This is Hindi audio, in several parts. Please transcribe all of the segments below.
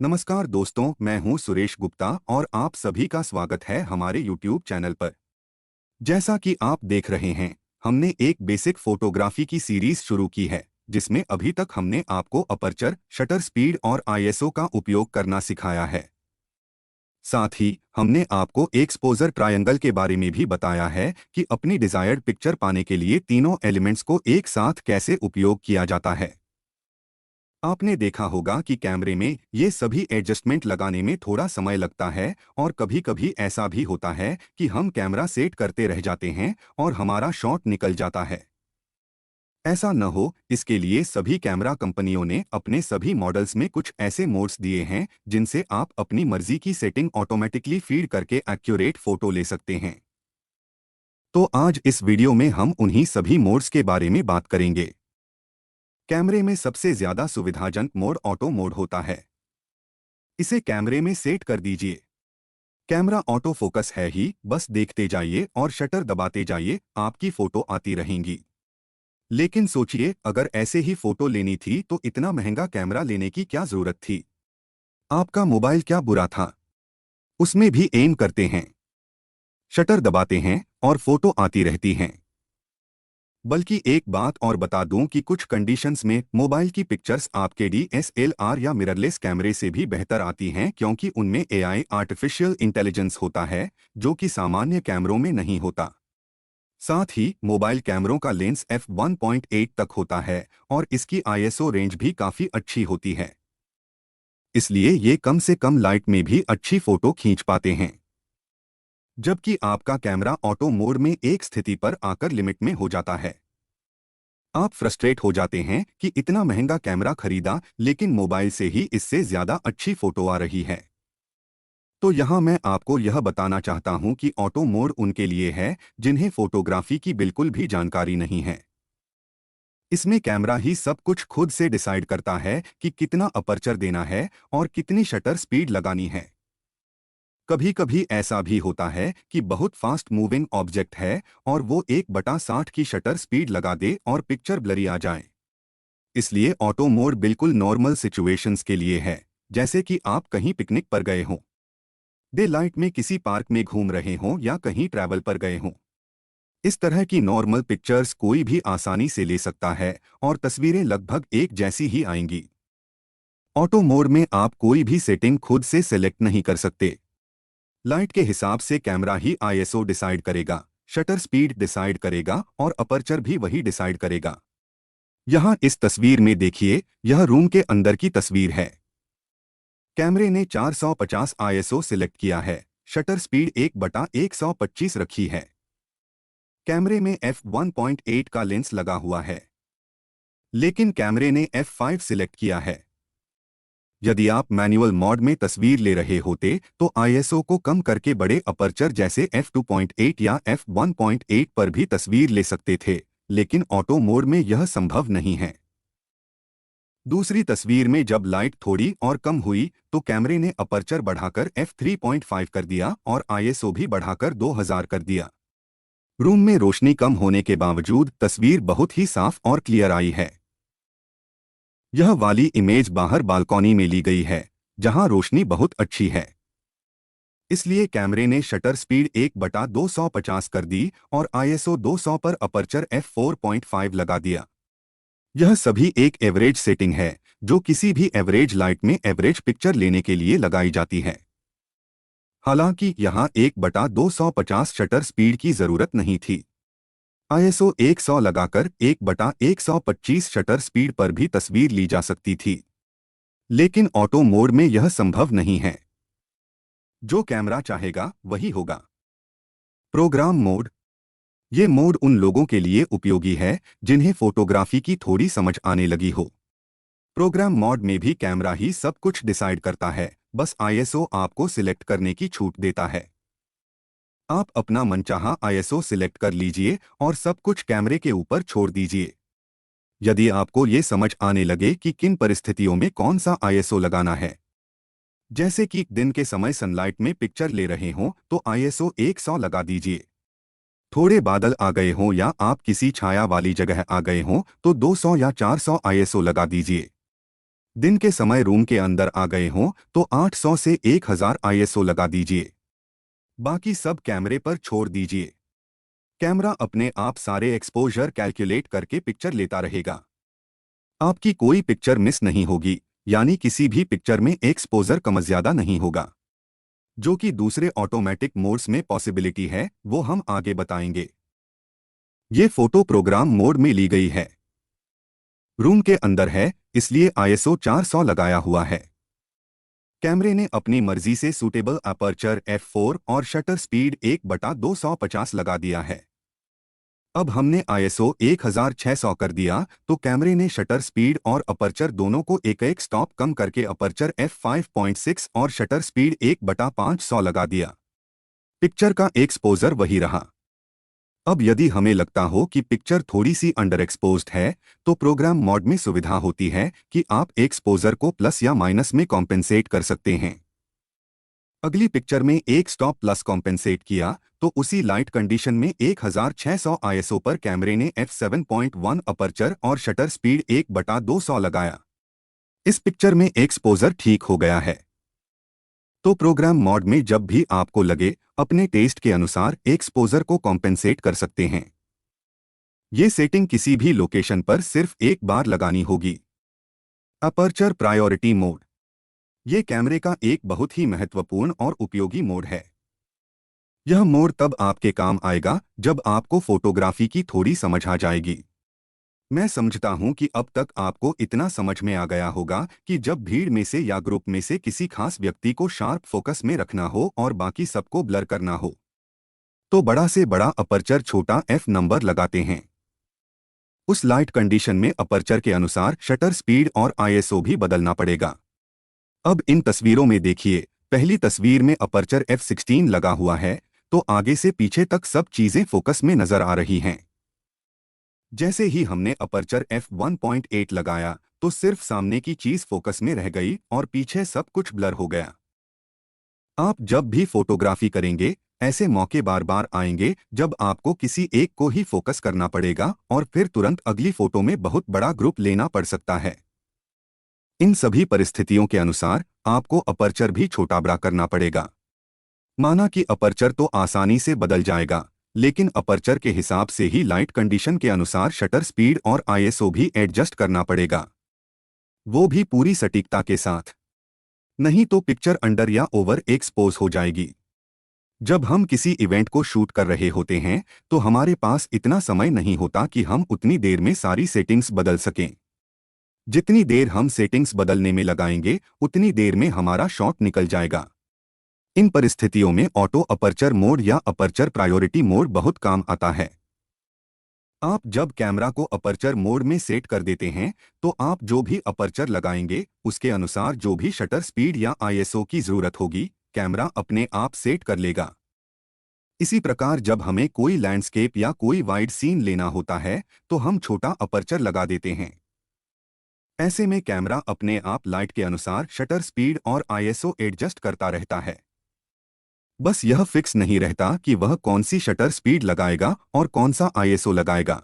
नमस्कार दोस्तों, मैं हूं सुरेश गुप्ता और आप सभी का स्वागत है हमारे YouTube चैनल पर। जैसा कि आप देख रहे हैं, हमने एक बेसिक फोटोग्राफी की सीरीज शुरू की है, जिसमें अभी तक हमने आपको अपर्चर, शटर स्पीड और ISO का उपयोग करना सिखाया है। साथ ही हमने आपको एक्सपोजर ट्रायंगल के बारे में भी बताया है कि अपनी डिजायर्ड पिक्चर पाने के लिए तीनों एलिमेंट्स को एक साथ कैसे उपयोग किया जाता है। आपने देखा होगा कि कैमरे में ये सभी एडजस्टमेंट लगाने में थोड़ा समय लगता है और कभी-कभी ऐसा भी होता है कि हम कैमरा सेट करते रह जाते हैं और हमारा शॉट निकल जाता है। ऐसा न हो, इसके लिए सभी कैमरा कंपनियों ने अपने सभी मॉडल्स में कुछ ऐसे मोड्स दिए हैं जिनसे आप अपनी मर्जी की सेटिंग ऑटोमेटिकली फीड करके एक्यूरेट फोटो ले सकते हैं। तो आज इस वीडियो में हम उन्हीं सभी मोड्स के बारे में बात करेंगे। कैमरे में सबसे ज्यादा सुविधाजनक मोड ऑटो मोड होता है। इसे कैमरे में सेट कर दीजिए। कैमरा ऑटो फोकस है ही, बस देखते जाइए और शटर दबाते जाइए, आपकी फोटो आती रहेंगी। लेकिन सोचिए, अगर ऐसे ही फोटो लेनी थी तो इतना महंगा कैमरा लेने की क्या जरूरत थी। आपका मोबाइल क्या बुरा था। उसमें भी एम करते हैं, शटर दबाते हैं और फोटो आती रहती हैं। बल्कि एक बात और बता दूं कि कुछ कंडीशंस में मोबाइल की पिक्चर्स आपके DSLR या मिररलेस कैमरे से भी बेहतर आती हैं, क्योंकि उनमें AI आर्टिफिशियल इंटेलिजेंस होता है, जो कि सामान्य कैमरों में नहीं होता। साथ ही मोबाइल कैमरों का लेंस f1.8 तक होता है और इसकी ISO रेंज भी काफ़ी अच्छी होती है। इसलिए ये कम से कम लाइट में भी अच्छी फोटो खींच पाते हैं। जबकि आपका कैमरा ऑटो मोड में एक स्थिति पर आकर लिमिट में हो जाता है। आप फ्रस्ट्रेट हो जाते हैं कि इतना महंगा कैमरा खरीदा, लेकिन मोबाइल से ही इससे ज्यादा अच्छी फोटो आ रही है। तो यहाँ मैं आपको यह बताना चाहता हूँ कि ऑटो मोड उनके लिए है जिन्हें फोटोग्राफी की बिल्कुल भी जानकारी नहीं है। इसमें कैमरा ही सब कुछ खुद से डिसाइड करता है कि कितना अपर्चर देना है और कितनी शटर स्पीड लगानी है। कभी कभी ऐसा भी होता है कि बहुत फास्ट मूविंग ऑब्जेक्ट है और वो 1/60 की शटर स्पीड लगा दे और पिक्चर ब्लरी आ जाए। इसलिए ऑटो मोड बिल्कुल नॉर्मल सिचुएशंस के लिए है, जैसे कि आप कहीं पिकनिक पर गए हों, डे लाइट में किसी पार्क में घूम रहे हों या कहीं ट्रैवल पर गए हों। इस तरह की नॉर्मल पिक्चर्स कोई भी आसानी से ले सकता है और तस्वीरें लगभग एक जैसी ही आएंगी। ऑटो मोड में आप कोई भी सेटिंग खुद से सेलेक्ट नहीं कर सकते। लाइट के हिसाब से कैमरा ही ISO डिसाइड करेगा, शटर स्पीड डिसाइड करेगा और अपर्चर भी वही डिसाइड करेगा। यहाँ इस तस्वीर में देखिए, यह रूम के अंदर की तस्वीर है। कैमरे ने 450 ISO सिलेक्ट किया है, शटर स्पीड 1/125 रखी है। कैमरे में f1.8 का लेंस लगा हुआ है, लेकिन कैमरे ने f5 सिलेक्ट किया है। यदि आप मैनुअल मोड में तस्वीर ले रहे होते तो ISO को कम करके बड़े अपर्चर जैसे f2.8 या f1.8 पर भी तस्वीर ले सकते थे, लेकिन ऑटो मोड में यह संभव नहीं है। दूसरी तस्वीर में जब लाइट थोड़ी और कम हुई तो कैमरे ने अपर्चर बढ़ाकर f3.5 कर दिया और ISO भी बढ़ाकर 2000 कर दिया। रूम में रोशनी कम होने के बावजूद तस्वीर बहुत ही साफ और क्लियर आई है। यह वाली इमेज बाहर बालकनी में ली गई है, जहां रोशनी बहुत अच्छी है। इसलिए कैमरे ने शटर स्पीड 1/250 कर दी और ISO 200 पर अपर्चर f4.5 लगा दिया। यह सभी एक एवरेज सेटिंग है, जो किसी भी एवरेज लाइट में एवरेज पिक्चर लेने के लिए लगाई जाती है। हालांकि यहाँ 1/250 शटर स्पीड की जरूरत नहीं थी। ISO 100 लगाकर 1/125 शटर स्पीड पर भी तस्वीर ली जा सकती थी, लेकिन ऑटो मोड में यह संभव नहीं है। जो कैमरा चाहेगा वही होगा। Programme mode. ये मोड उन लोगों के लिए उपयोगी है जिन्हें फोटोग्राफी की थोड़ी समझ आने लगी हो। प्रोग्राम मोड में भी कैमरा ही सब कुछ डिसाइड करता है, बस ISO आपको सिलेक्ट करने की छूट देता है। आप अपना मनचाहा ISO सिलेक्ट कर लीजिए और सब कुछ कैमरे के ऊपर छोड़ दीजिए। यदि आपको ये समझ आने लगे कि किन परिस्थितियों में कौन सा ISO लगाना है, जैसे कि दिन के समय सनलाइट में पिक्चर ले रहे हों तो ISO 100 लगा दीजिए। थोड़े बादल आ गए हों या आप किसी छाया वाली जगह आ गए हों तो 200 या 400 ISO लगा दीजिए। दिन के समय रूम के अंदर आ गए हों तो 800 से 1000 आईएसओ लगा दीजिए। बाकी सब कैमरे पर छोड़ दीजिए। कैमरा अपने आप सारे एक्सपोजर कैलकुलेट करके पिक्चर लेता रहेगा। आपकी कोई पिक्चर मिस नहीं होगी, यानी किसी भी पिक्चर में एक्सपोजर कम ज्यादा नहीं होगा। जो कि दूसरे ऑटोमेटिक मोड्स में पॉसिबिलिटी है, वो हम आगे बताएंगे। ये फोटो प्रोग्राम मोड में ली गई है। रूम के अंदर है, इसलिए आईएसओ 400 लगाया हुआ है। कैमरे ने अपनी मर्जी से सूटेबल अपर्चर f4 और शटर स्पीड 1/250 लगा दिया है। अब हमने आईएसओ 1600 कर दिया तो कैमरे ने शटर स्पीड और अपर्चर दोनों को एक स्टॉप कम करके अपर्चर f5.6 और शटर स्पीड 1/500 लगा दिया। पिक्चर का एक्सपोजर वही रहा। अब यदि हमें लगता हो कि पिक्चर थोड़ी सी अंडर एक्सपोज्ड है, तो प्रोग्राम मोड में सुविधा होती है कि आप एक्सपोजर को प्लस या माइनस में कॉम्पेंसेट कर सकते हैं। अगली पिक्चर में एक स्टॉप प्लस कॉम्पेंसेट किया तो उसी लाइट कंडीशन में 1600 आईएसओ पर कैमरे ने f7.1 अपर्चर और शटर स्पीड 1/200 लगाया। इस पिक्चर में एक्सपोजर ठीक हो गया है। तो प्रोग्राम मोड में जब भी आपको लगे, अपने टेस्ट के अनुसार एक्सपोजर को कॉम्पेंसेट कर सकते हैं। ये सेटिंग किसी भी लोकेशन पर सिर्फ एक बार लगानी होगी। अपर्चर प्रायोरिटी मोड, ये कैमरे का एक बहुत ही महत्वपूर्ण और उपयोगी मोड है। यह मोड तब आपके काम आएगा जब आपको फोटोग्राफी की थोड़ी समझ आ जाएगी। मैं समझता हूं कि अब तक आपको इतना समझ में आ गया होगा कि जब भीड़ में से या ग्रुप में से किसी खास व्यक्ति को शार्प फोकस में रखना हो और बाकी सबको ब्लर करना हो, तो बड़ा से बड़ा अपर्चर छोटा f नंबर लगाते हैं। उस लाइट कंडीशन में अपर्चर के अनुसार शटर स्पीड और आईएसओ भी बदलना पड़ेगा। अब इन तस्वीरों में देखिए, पहली तस्वीर में अपर्चर f16 लगा हुआ है, तो आगे से पीछे तक सब चीजें फोकस में नजर आ रही हैं। जैसे ही हमने अपर्चर f1.8 लगाया तो सिर्फ सामने की चीज फोकस में रह गई और पीछे सब कुछ ब्लर हो गया। आप जब भी फोटोग्राफी करेंगे, ऐसे मौके बार बार आएंगे जब आपको किसी एक को ही फोकस करना पड़ेगा और फिर तुरंत अगली फोटो में बहुत बड़ा ग्रुप लेना पड़ सकता है। इन सभी परिस्थितियों के अनुसार आपको अपर्चर भी छोटा बड़ा करना पड़ेगा। माना कि अपर्चर तो आसानी से बदल जाएगा, लेकिन अपर्चर के हिसाब से ही लाइट कंडीशन के अनुसार शटर स्पीड और आईएसओ भी एडजस्ट करना पड़ेगा, वो भी पूरी सटीकता के साथ। नहीं तो पिक्चर अंडर या ओवर एक्सपोज हो जाएगी। जब हम किसी इवेंट को शूट कर रहे होते हैं तो हमारे पास इतना समय नहीं होता कि हम उतनी देर में सारी सेटिंग्स बदल सकें। जितनी देर हम सेटिंग्स बदलने में लगाएंगे, उतनी देर में हमारा शॉट निकल जाएगा। इन परिस्थितियों में ऑटो अपर्चर मोड या अपर्चर प्रायोरिटी मोड बहुत काम आता है। आप जब कैमरा को अपर्चर मोड में सेट कर देते हैं तो आप जो भी अपर्चर लगाएंगे उसके अनुसार जो भी शटर स्पीड या आईएसओ की जरूरत होगी, कैमरा अपने आप सेट कर लेगा। इसी प्रकार जब हमें कोई लैंडस्केप या कोई वाइड सीन लेना होता है तो हम छोटा अपर्चर लगा देते हैं। ऐसे में कैमरा अपने आप लाइट के अनुसार शटर स्पीड और आईएसओ एडजस्ट करता रहता है। बस यह फिक्स नहीं रहता कि वह कौन सी शटर स्पीड लगाएगा और कौन सा आईएसओ लगाएगा।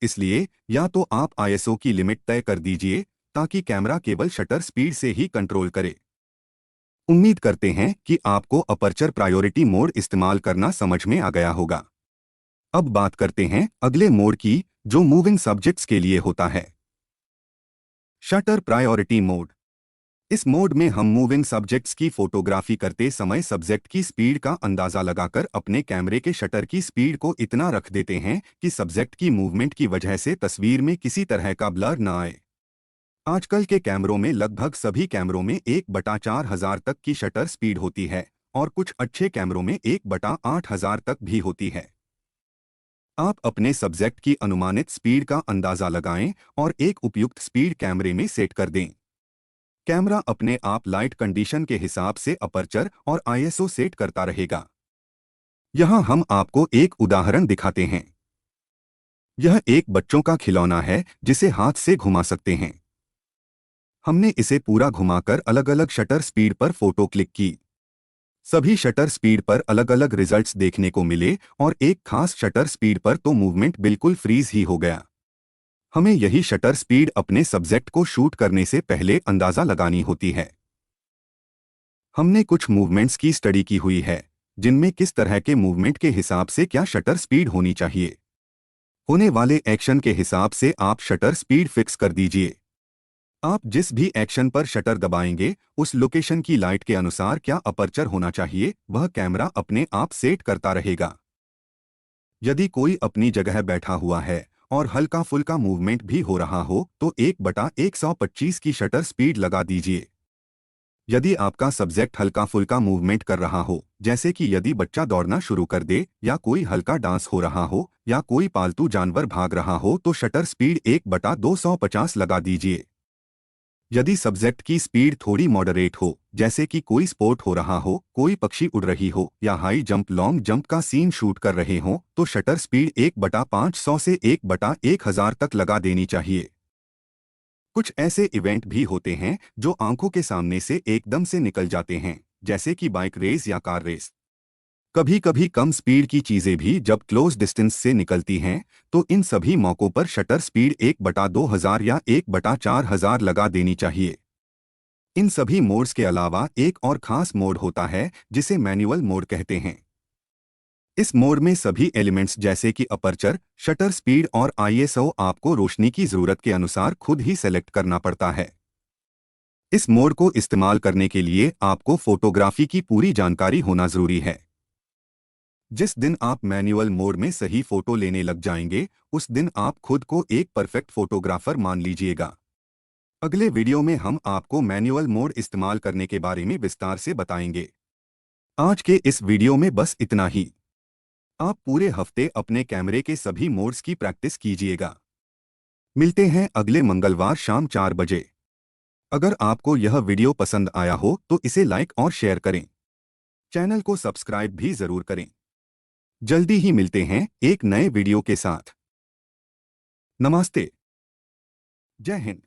इसलिए या तो आप आईएसओ की लिमिट तय कर दीजिए ताकि कैमरा केवल शटर स्पीड से ही कंट्रोल करे। उम्मीद करते हैं कि आपको अपर्चर प्रायोरिटी मोड इस्तेमाल करना समझ में आ गया होगा। अब बात करते हैं अगले मोड की, जो मूविंग सब्जेक्ट्स के लिए होता है। Shutter priority mode. इस मोड में हम मूविंग सब्जेक्ट्स की फोटोग्राफी करते समय सब्जेक्ट की स्पीड का अंदाजा लगाकर अपने कैमरे के शटर की स्पीड को इतना रख देते हैं कि सब्जेक्ट की मूवमेंट की वजह से तस्वीर में किसी तरह का ब्लर न आए। आजकल के कैमरों में लगभग सभी कैमरों में 1/4000 तक की शटर स्पीड होती है और कुछ अच्छे कैमरों में 1/8000 तक भी होती है। आप अपने सब्जेक्ट की अनुमानित स्पीड का अंदाजा लगाएं और एक उपयुक्त स्पीड कैमरे में सेट कर दें। कैमरा अपने आप लाइट कंडीशन के हिसाब से अपर्चर और आईएसओ सेट करता रहेगा। यहां हम आपको एक उदाहरण दिखाते हैं। यह एक बच्चों का खिलौना है जिसे हाथ से घुमा सकते हैं। हमने इसे पूरा घुमाकर अलग अलग शटर स्पीड पर फोटो क्लिक की। सभी शटर स्पीड पर अलग अलग रिजल्ट्स देखने को मिले और एक खास शटर स्पीड पर तो मूवमेंट बिल्कुल फ्रीज ही हो गया। हमें यही शटर स्पीड अपने सब्जेक्ट को शूट करने से पहले अंदाजा लगानी होती है। हमने कुछ मूवमेंट्स की स्टडी की हुई है, जिनमें किस तरह के मूवमेंट के हिसाब से क्या शटर स्पीड होनी चाहिए। होने वाले एक्शन के हिसाब से आप शटर स्पीड फिक्स कर दीजिए। आप जिस भी एक्शन पर शटर दबाएंगे, उस लोकेशन की लाइट के अनुसार क्या अपर्चर होना चाहिए, वह कैमरा अपने आप सेट करता रहेगा। यदि कोई अपनी जगह बैठा हुआ है और हल्का फुल्का मूवमेंट भी हो रहा हो, तो 1/125 की शटर स्पीड लगा दीजिए। यदि आपका सब्जेक्ट हल्का फुल्का मूवमेंट कर रहा हो, जैसे कि यदि बच्चा दौड़ना शुरू कर दे, या कोई हल्का डांस हो रहा हो, या कोई पालतू जानवर भाग रहा हो, तो शटर स्पीड 1/250 लगा दीजिए। यदि सब्जेक्ट की स्पीड थोड़ी मॉडरेट हो, जैसे कि कोई स्पोर्ट हो रहा हो, कोई पक्षी उड़ रही हो, या हाई जंप लॉन्ग जंप का सीन शूट कर रहे हो, तो शटर स्पीड 1/500 से 1/1000 तक लगा देनी चाहिए। कुछ ऐसे इवेंट भी होते हैं जो आंखों के सामने से एकदम से निकल जाते हैं, जैसे कि बाइक रेस या कार रेस। कभी कभी कम स्पीड की चीजें भी जब क्लोज डिस्टेंस से निकलती हैं, तो इन सभी मौकों पर शटर स्पीड 1/2000 या 1/4000 लगा देनी चाहिए। इन सभी मोड्स के अलावा एक और खास मोड होता है, जिसे मैनुअल मोड कहते हैं। इस मोड में सभी एलिमेंट्स जैसे कि अपर्चर, शटर स्पीड और आईएसओ आपको रोशनी की जरूरत के अनुसार खुद ही सेलेक्ट करना पड़ता है। इस मोड को इस्तेमाल करने के लिए आपको फोटोग्राफी की पूरी जानकारी होना जरूरी है। जिस दिन आप मैनुअल मोड में सही फोटो लेने लग जाएंगे, उस दिन आप खुद को एक परफेक्ट फोटोग्राफर मान लीजिएगा। अगले वीडियो में हम आपको मैनुअल मोड इस्तेमाल करने के बारे में विस्तार से बताएंगे। आज के इस वीडियो में बस इतना ही। आप पूरे हफ्ते अपने कैमरे के सभी मोड्स की प्रैक्टिस कीजिएगा। मिलते हैं अगले मंगलवार शाम 4 बजे। अगर आपको यह वीडियो पसंद आया हो तो इसे लाइक और शेयर करें। चैनल को सब्सक्राइब भी जरूर करें। जल्दी ही मिलते हैं एक नए वीडियो के साथ। नमस्ते। जय हिंद।